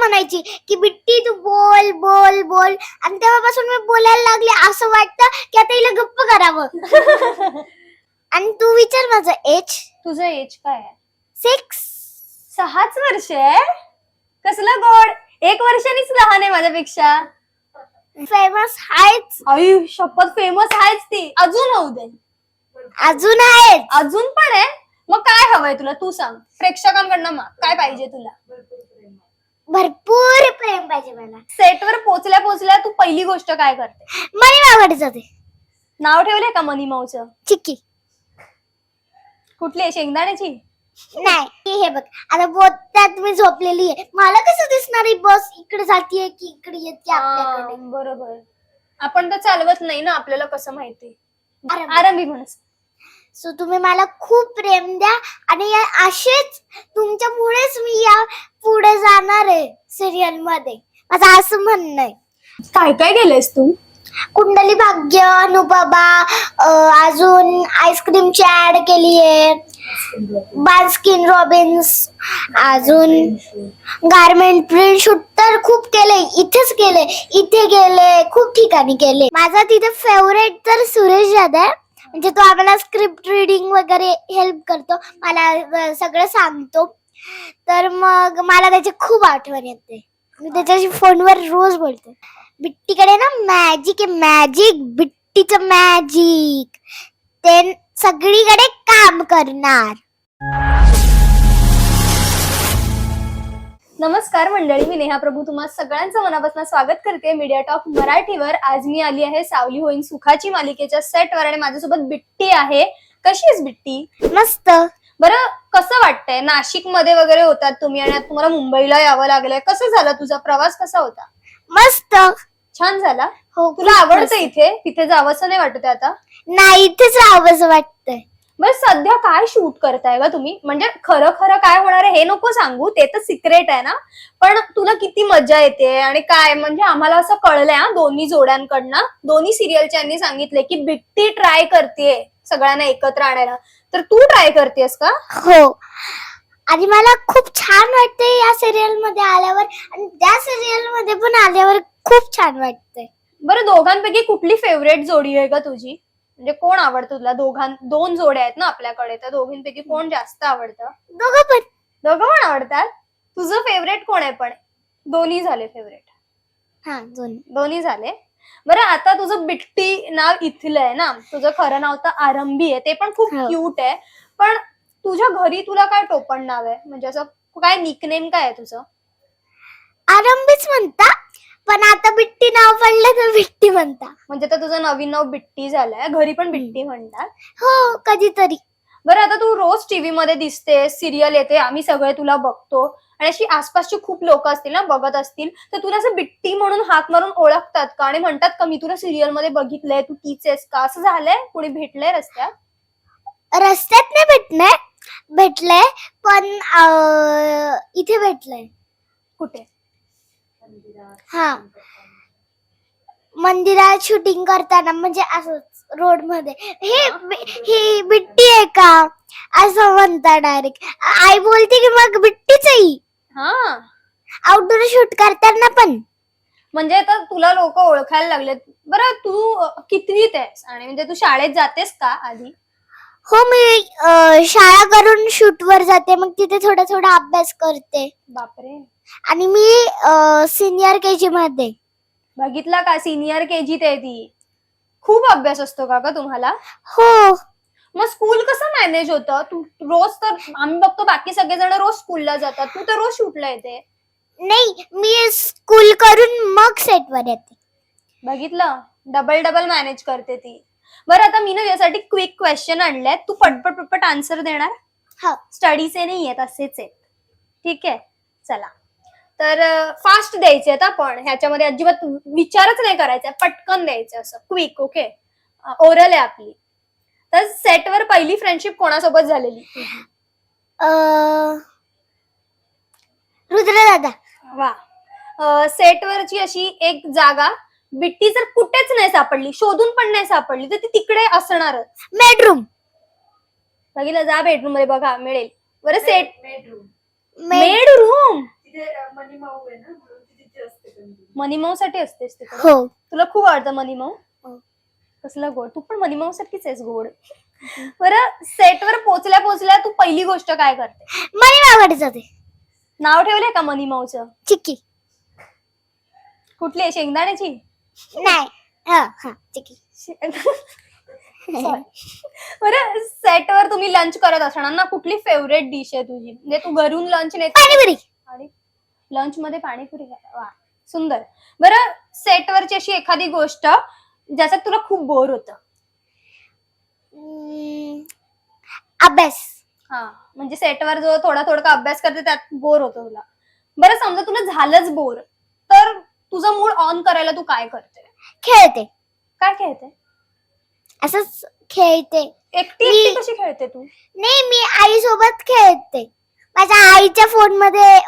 म्हणायची की बिट्टी तू बोल बोल बोल, आणि तेव्हापासून मी बोलायला लागले. असं वाटतं की आता हिला गप्प करावं. आणि तू विचार माझं एज. तुझं एज काय आहे? 6. 6च वर्ष आहे. कसलं गोड. 1 वर्षांनीच लहान आहे माझ्यापेक्षा. फेमस आहेच. आई शपथ, फेमस आहेच ती. अजून होऊ दे. अजून आहेच. अजून पण आहे. मग काय हवंय तुला, तू सांग. प्रेक्षकांकडनं काय पाहिजे तुला? भरपूर प्रेम पाहिजे मला. सेटवर पोचल्या तू पहिली गोष्ट काय करते? मनी मामाकडे जाते. नाव ठेवलंय का मनी माऊचं? चिक्की. कुठली आहे, शेंगदाण्याची? नाही, हे बघ आता बोलतात मी झोपलेली आहे, मला कसं दिसणार आहे बस इकडे जातीये की इकडे येते आपल्याकडे. बरोबर. आपण तर चालवत नाही ना, आपल्याला कसं माहिती. आरंभी म्हणस. सो तुम्ही मला खूप प्रेम द्या आणि असेच तुमच्यामुळेच मी या पुढे जाणार आहे सिरियल मध्ये, माझं असं म्हणणं आहे. काय काय केलंयस तू? कुंडली भाग्य, अनुभवा, अजून आईस्क्रीमची ऍड केली आहे, बास्किन रॉबिन्स, अजून गारमेंट प्रिंट शूट तर खूप केले. इथेच केले, इथे गेले, खूप ठिकाणी केले. माझा तिथे फेवरेट तर सुरेश दादा आहे. म्हणजे तो आम्हाला स्क्रिप्ट रिडिंग वगैरे हेल्प करतो, मला सगळं सांगतो. तर मग मला त्याची खूप आठवण येते. मी त्याच्याशी फोनवर रोज बोलते. बिट्टीकडे ना मॅजिक आहे, मॅजिक, बिट्टीचं मॅजिक. ते सगळीकडे काम करणार. नमस्कार मंडळी, मी नेहा प्रभू तुम्हा सगळ्यांचं मनापासून स्वागत करते मीडिया टॉक मराठीवर. आज मी आली आहे सावली होईन सुखाची मालिकेच्या सेटवर आणि माझ्यासोबत बिट्टी आहे. कशी आहेस बिट्टी? मस्त. बरं, कसं वाटतंय? नाशिक मध्ये वगैरे होतात तुम्ही आणि आता तुम्हाला मुंबईला यावं लागलंय. कसं झालं तुझा प्रवास, कसा होता? मस्त. छान झाला. हो. तुला आवडतं इथे? तिथे जावंसं नाही वाटत आता? नाही, इथेच राहावंसं वाटतंय. बरं, सध्या काय शूट करताय का तुम्ही? म्हणजे खरं खरं काय होणार आहे हे नको सांगू, ते तर सिक्रेट आहे ना. पण तुला किती मजा येते आणि काय, म्हणजे आम्हाला असं कळलंय हा दोन्ही जोड्यांकडनं, दोन्ही सिरियलच्यांनी सांगितलंय की बिट्टी ट्राय करतेय सगळ्यांना एकत्र आणायला. तर तू ट्राय करतेस का? हो. आणि मला खूप छान वाटतंय या सिरियल मध्ये आल्यावर, आणि त्या सिरियल मध्ये पण आल्यावर खूप छान वाटतंय. बरं, दोघांपैकी कुठली फेवरेट जोडी आहे का तुझी? म्हणजे कोण आवडतं तुला? दोन जोड्या आहेत ना आपल्याकडे, तर दोघींपैकी कोण जास्त आवडतं? दोघं पण आवडतात. तुझं फेवरेट कोण आहे? पण दोन्ही झाले फेवरेट? हा, दोन्ही झाले. बरं, आता तुझं बिट्टी नाव इथलं आहे ना, तुझं खरं नाव तर आरंभी आहे, ते पण खूप क्यूट आहे. पण तुझ्या घरी तुला काय टोपण नाव आहे? म्हणजे असं काय निकनेम काय आहे तुझं? आरंभीच म्हणता, पण आता बिट्टी नाव पडलं तर बिट्टी म्हणता. म्हणजे तर तुझं नवीन नाव बिट्टी झालंय, घरी पण बिट्टी म्हणतात? हो, कधीतरी. बरं, आता तू रोज टीव्ही मध्ये दिसते, सिरियल येते, आम्ही सगळे तुला बघतो आणि अशी आसपासची खूप लोक असतील ना, बघत असतील, तर तुला असं बिट्टी म्हणून हाक मारून ओळखतात का आणि म्हणतात का मी तुला सिरियल मध्ये बघितलंय, तू तीच आहेस का? असं झालंय? कुणी भेटलंय रस्त्यात? रस्त्यात नाही भेटलंय, पण इथे भेटलंय. कुठे? हा, मंदिरात शूटिंग करताना, म्हणजे असंच रोड मध्ये, ही बिट्टी आहे का असं म्हणता डायरेक्ट. आई बोलते की मग बिट्टीच आहे. हा, आउटडोर शूट करताना पण. म्हणजे आता तुला लोक ओळखायला लागलेत. बरं, तू कितवीत आहेस आणि म्हणजे तू शाळेत जातेस का आधी? हो, मी शाळा करून शूट वर जाते, मग तिथे थोडा थोडा अभ्यास करते. बापरे. आणि मी सिनियर केजी मध्ये. बघितला का, सिनियर केजीत आहे ती. खूप अभ्यास असतो का तुम्हाला? हो. मग स्कूल कसं मॅनेज होतं? तू रोज, तर आम्ही बघतो बाकी सगळेजण रोज स्कूलला जातात, तू तर रोज शूटला येते. नाही, मी स्कूल करून मग सेट वर येते. बघितलं, डबल मॅनेज करते ती. बरं, आता मी ना यासाठी क्विक क्वेश्चन आणलेत, तू पटपट आन्सर देणार? हो. स्टडीचे नाही आहेत, असेच आहेत. ठीक आहे, चला. तर फास्ट द्यायचे आहेत आपण, ह्याच्यामध्ये अजिबात विचारच नाही करायचा, पटकन द्यायचं, असं क्विक. ओके, ओरल आहे आपली. तर सेटवर पहिली फ्रेंडशिप कोणासोबत झालेली? रुद्र दादा. वा. सेटवरची अशी एक जागा बिट्टी जर कुठेच नाही सापडली, शोधून पण नाही सापडली, तर ती तिकडे असणारच. बेडरूम. बघितलं, जा बेडरूम मध्ये बघा, मिळेल. बरं, सेट बेडरूम. बेडरूम. मनीमाऊ साठी असतेस तिकडे? हो. तुला खूप आवडतं मनीमाऊ? हो. कसलं गोड. तू पण मनीमाऊ सारखीच आहेस गोड. बरं, सेटवर पोचल्या पोचल्या तू पहिली गोष्ट काय करते? मला आवडत जाते. नाव ठेवलंय का मनीमाऊचं? चिक्की. कुठली आहे, शेंगदाण्याची? नाही. हा हा चिक्की. Sorry. बरं, सेटवर तुम्ही लंच करत असणार ना, कुठली फेवरेट डिश आहे तुझी? म्हणजे तू घरून लंच नेते? पाणीपुरी. आणि लंच मध्ये पाणीपुरी खाता? वा, सुंदर. बरं, सेटवरची अशी एखादी गोष्ट ज्याच्यात तुला खूप बोर होतं? अभ्यास. हा, म्हणजे सेटवर जो थोडा थोडा अभ्यास करते त्यात बोर होतो तुला. बरं, समजा तुला झालंच बोर, तर तुझा मूड ऑन करायला तू काय करते? खेळते. काय खेळते? असंच खेळते. एकटी एकटी कशी खेळते तू? नाही, मी आई सोबत खेळते. माझ्या आईच्या फोन मध्ये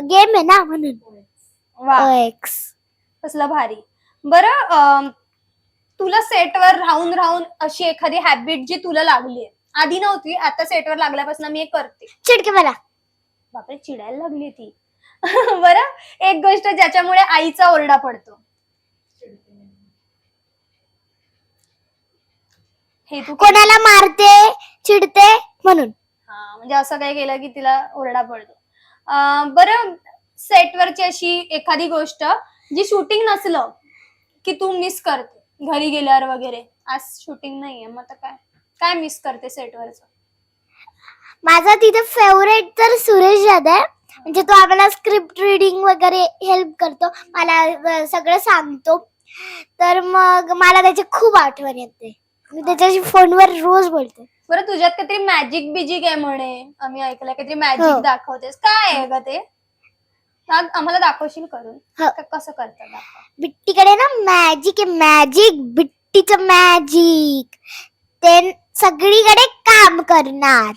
गेम आहे ना, म्हणून. वा, OX. कसलं भारी. बरं, तुला सेटवर राहून राहून अशी एखादी हॅबिट जी तुला लागली, आधी नव्हती, आता सेटवर लागल्यापासून मी एक करते? चिडके मला. बापरे, चिडायला लागली ती. बरं, एक गोष्ट ज्याच्यामुळे आईचा ओरडा पडतो? हे तू कोणाला मारते, चिडते म्हणून. हा, म्हणजे असं काय केलं की तिला ओरडा पडतो. बरं, सेटवरची अशी एखादी गोष्ट जी शूटिंग नसलं की तू मिस करते घरी गेल्यावर वगैरे? आज शूटिंग नाहीये, मग आता काय काय मिस करते सेटवरचं? माझा तिथे फेवरेट तर सुरेश दादा आहे. म्हणजे तो आम्हाला स्क्रिप्ट रिडिंग वगैरे हेल्प करतो, मला सगळं सांगतो. तर मग मला त्याची खूप आठवण येते. मी त्याच्याशी फोनवर रोज बोलते. बरं, तुझ्यात काहीतरी मॅजिक बिजिक आहे म्हणे, आम्ही ऐकलं काहीतरी मॅजिक दाखवतेस, काय आहे ग ते? आम्हाला दाखवशील करून? कसं करतात दाखव. बिट्टीकडे ना मॅजिक आहे, मॅजिक. बिट्टीचं मॅजिक ते सगळीकडे काम करणार.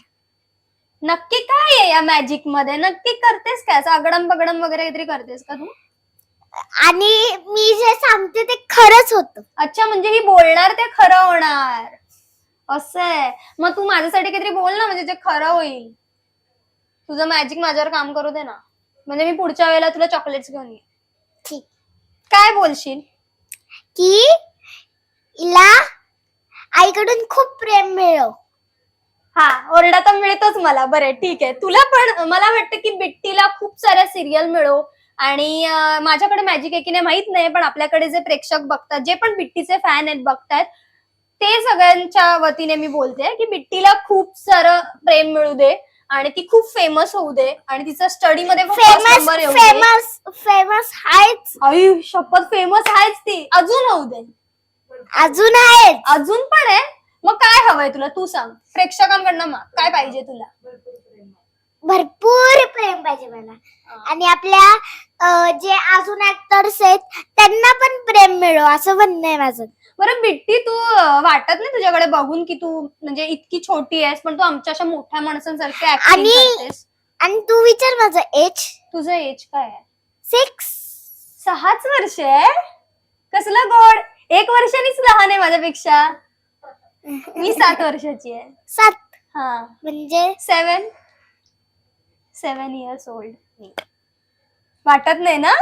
नक्की काय आहे या मॅजिक मध्ये? नक्की करतेस काय? असं अगडम बगडम वगैरे काहीतरी करतेस का तू? आणि मी जे सांगते ते खरंच होतं. अच्छा, म्हणजे ही बोलणार ते खरं होणार, असं आहे. मग तू माझ्यासाठी काहीतरी बोल ना, म्हणजे जे खरं होईल. तुझं मॅजिक माझ्यावर काम करू दे ना, म्हणजे मी पुढच्या वेळेला तुला चॉकलेट्स घेऊन ये. ठीक. काय बोलशील? की हिला आईकडून खूप प्रेम मिळो. हा, ओरडा तर मिळतोच मला. बरं, ठीक आहे. तुला पण मला वाटतं की बिट्टीला खूप साऱ्या सिरियल मिळो. आणि माझ्याकडे मॅजिक आहे की नाही माहित नाही, पण आपल्याकडे जे प्रेक्षक बघतात, जे पण बिट्टीचे फॅन आहेत बघतायत, ते सगळ्यांच्या वतीने मी बोलते की बिट्टीला खूप सारं प्रेम मिळू दे आणि ती खूप फेमस होऊ दे आणि तिचा स्टडी मध्ये फेमस फेमस फेमस आहेच. आई शपथ, फेमस आहेच ती, अजून होऊ दे. अजून आहेत. अजून पण आहे. मग काय हवंय तुला, तू सांग. प्रेक्षकांकडनं काय पाहिजे तुला? भरपूर प्रेम पाहिजे मला. आणि आपल्या जे अजून ऍक्टर्स आहेत त्यांना पण प्रेम मिळो, असं म्हणणं आहे माझं. बरं बिट्टी, तू वाटत नाही तुझ्याकडे बघून की तू म्हणजे इतकी छोटी आहेस, पण तू आमच्या अशा मोठ्या माणसांसारखी ऍक्टिंग करतेस? आणि तू विचार माझं एज. तुझं एज काय आहे? 6. 6 वर्ष आहे? कसलं गोड. 1 वर्षांनीच लहान आहे माझ्यापेक्षा. मी 7 वर्षाची आहे. 7 हा, म्हणजे 7 years old. वाटत नाही ना?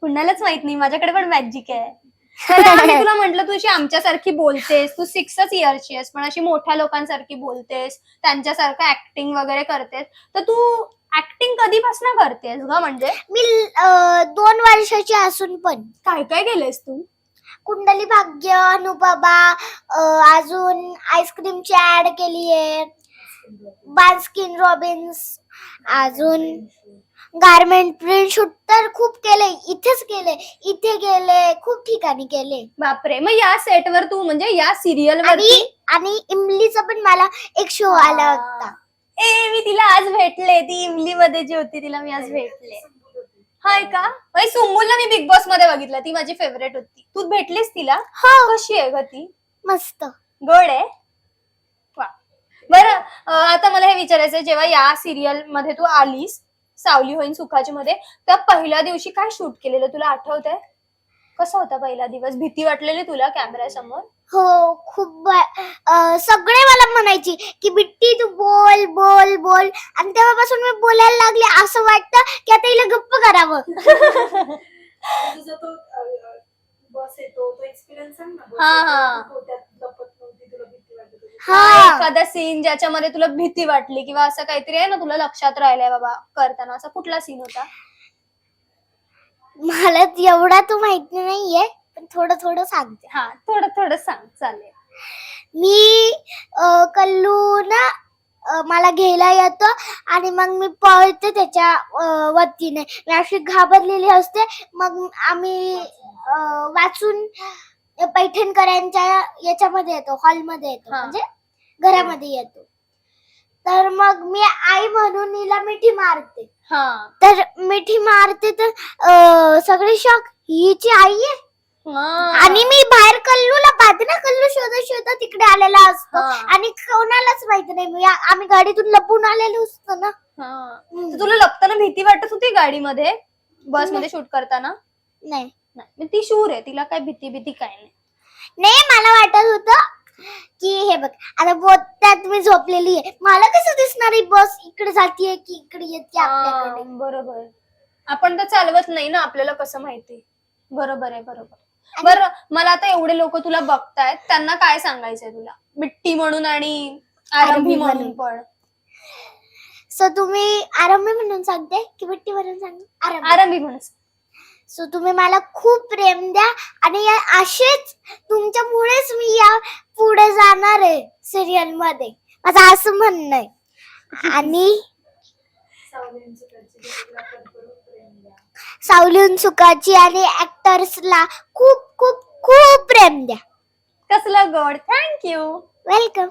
कुणालाच माहित नाही, माझ्याकडे पण मॅजिक आहे. मी तुला म्हंटल, तू अशी आमच्यासारखी बोलतेस, तू 6 yearsची आहेस, पण अशी मोठ्या लोकांसारखी बोलतेस, त्यांच्यासारखं ऍक्टिंग वगैरे करतेस, तर तू ऍक्टिंग कधीपासून करतेस ग? म्हणजे मी 2 वर्षाची असून पण. काय काय केलंयस तू? कुंडली भाग्य, अनुपमा, अजून आईस्क्रीमची ऍड केलीये, बास्किन रॉबिन्स, अजून गारमेंट प्रिंट शूट तर खूप केले. इथेच केले, इथे गेले, खूप ठिकाणी केले. बापरे. मग या सेटवर तू म्हणजे या सिरियल आणि इमलीचा पण मला एक शो आला होता. मी तिला आज भेटले. ती इमली मध्ये जी होती तिला मी आज भेटले. हाय का? सुम्बूलला मी बिग बॉस मध्ये बघितलं, ती माझी फेवरेट होती. तू भेटलीस तिला? हो. कशी आहे ग ती? मस्त गोड आहे. वा. बरं, आता मला हे विचारायचंय, जेव्हा या सिरियल मध्ये तू आलीस, सावली होईन सुखाची मध्ये, त्या पहिल्या दिवशी काय शूट केलेलं तुला आठवतंय? कसा होता पहिला दिवस? भीती वाटलेली तुला कॅमेऱ्यासमोर? हो खूप सगळे मला म्हणायचे की बिट्टी तू बोल बोल बोल, आणि तेव्हापासून मी बोलायला लागले. असं वाटतं की आता हिला गप्प करावं. तुझा तो बस येतो तो एक्सपिरियन्स सांग ना. हा. त्यात लपत नव्हती, तुला भीती वाटत होती. हा एखादा सीन ज्याच्यामध्ये तुला भीती वाटली किंवा असं काहीतरी आहे ना तुला लक्षात राहिलंय बाबा करताना, असा कुठला सीन होता? मला एवढा तो माहिती नाहीये, पण थोडं थोडं सांगते. हा, थोडं थोडं सांग, चालेल. मी कल्लू ना मला घ्यायला येतो आणि मग मी पळते त्याच्या वतीने. मी अशी घाबरलेली असते. मग आम्ही वाचून पैठणकरांच्या याच्यामध्ये येतो, हॉलमध्ये येतो, हा. म्हणजे घरामध्ये येतो. तर मग मी आई म्हणून हिला मिठी मारते. हा. तर मिठी मारते तर सगळे शॉक, हिची आई आहे. आणि मी बाहेर कल्लूला पाहते ना, कल्लू शोधत शोधत तिकडे आलेला असतो हा. आणि कोणालाच माहिती नाही. आम्ही गाडीतून लपून आलेलो असतो ना. तर तुला लपताना भीती वाटत होती गाडीमध्ये, बस मध्ये शूट करताना? नाही नाही, ती शूर आहे, तिला काय भीती काय नाही. नाही, मला वाटत होतं की हे बघ आता बोत्यात मी झोपलेली आहे, मला कसं दिसणार ही बस इकडे जातीये की इकडे येते आपल्याकडे. बरोबर, आपण तर चालवत नाही ना, आपल्याला कसं माहिती. बरोबर आहे, बरोबर. बरं, मला आता एवढे लोक तुला बघतायत, त्यांना काय सांगायचंय तुला, बिट्टी म्हणून आणि आरंभी म्हणून पण? सो तुम्ही आरंभी म्हणून सांगते की बिट्टी म्हणून सांगते? आरंभी म्हणून. सो तुम्ही मला खूप प्रेम द्या आणि असेच तुमच्यामुळेच मी या पुढे जाणार आहे सिरियल मध्ये, माझं असं म्हणणं आहे. आणि सावली उंचुकाची आणि ऍक्टर्सला खूप खूप खूप प्रेम द्या. कसलं गोड, थँक्यू. वेलकम.